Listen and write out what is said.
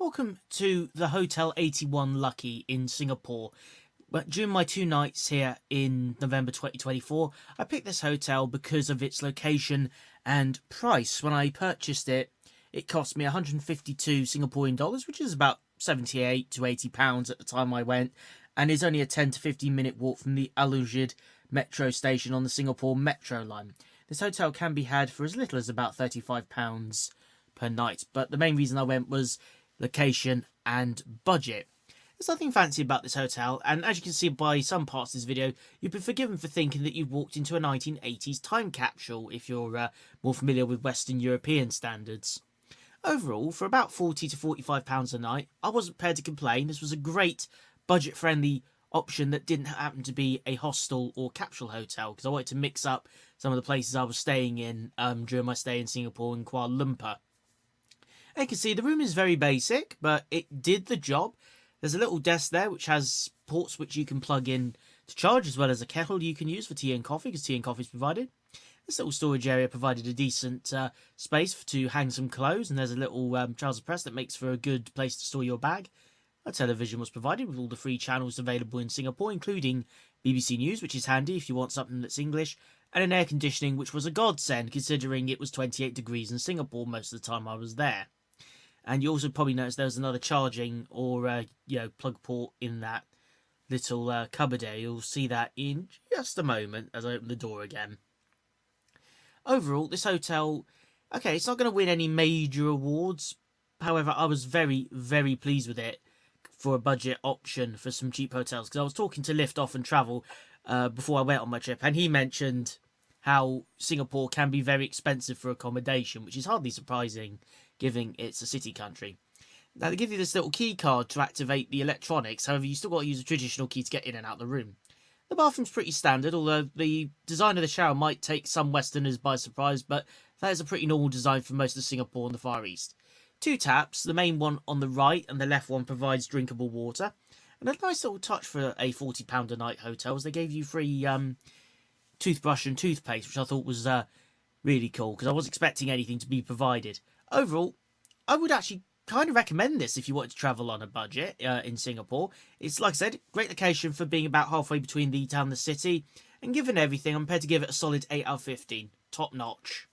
Welcome to the Hotel 81 Lucky in Singapore. But during my 2 nights here in November 2024, I picked this hotel because of its location and price. When I purchased it, it cost me 152 Singaporean dollars, which is about 78 to 80 pounds at the time I went, and is only a 10 to 15 minute walk from the Aljunied metro station on the Singapore Metro line. This hotel can be had for as little as about £35 per night, but the main reason I went was location and budget. There's nothing fancy about this hotel, and as you can see by some parts of this video, you've been forgiven for thinking that you've walked into a 1980s time capsule if you're more familiar with Western European standards. Overall, for about £40 to £45 a night, I wasn't prepared to complain. This was a great budget-friendly option that didn't happen to be a hostel or capsule hotel, because I wanted to mix up some of the places I was staying in during my stay in Singapore and Kuala Lumpur. And you can see the room is very basic, but it did the job. There's a little desk there which has ports which you can plug in to charge, as well as a kettle you can use for tea and coffee, because tea and coffee is provided. This little storage area provided a decent space to hang some clothes, and there's a little trouser press that makes for a good place to store your bag. A television was provided with all the free channels available in Singapore, including BBC News, which is handy if you want something that's English, and an air conditioning, which was a godsend considering it was 28 degrees in Singapore most of the time I was there. And you also probably noticed there was another charging or plug port in that little cupboard area. You'll see that in just a moment as I open the door again. Overall, this hotel, okay, it's not going to win any major awards. However, I was very, very pleased with it for a budget option for some cheap hotels. Because I was talking to Lift Off and Travel before I went on my trip, and he mentioned how Singapore can be very expensive for accommodation, which is hardly surprising given it's a city country. Now, they give you this little key card to activate the electronics. However, you still got to use a traditional key to get in and out of the room. The bathroom's pretty standard, although the design of the shower might take some Westerners by surprise, but that is a pretty normal design for most of Singapore and the Far East. 2 taps, the main one on the right and the left one provides drinkable water. And a nice little touch for a £40 a night hotel is they gave you free toothbrush and toothpaste, which I thought was really cool, because I wasn't expecting anything to be provided. Overall, I would actually kind of recommend this if you wanted to travel on a budget in Singapore. It's, like I said, great location for being about halfway between the town and the city, and given everything, I'm prepared to give it a solid 8 out of 15. Top notch.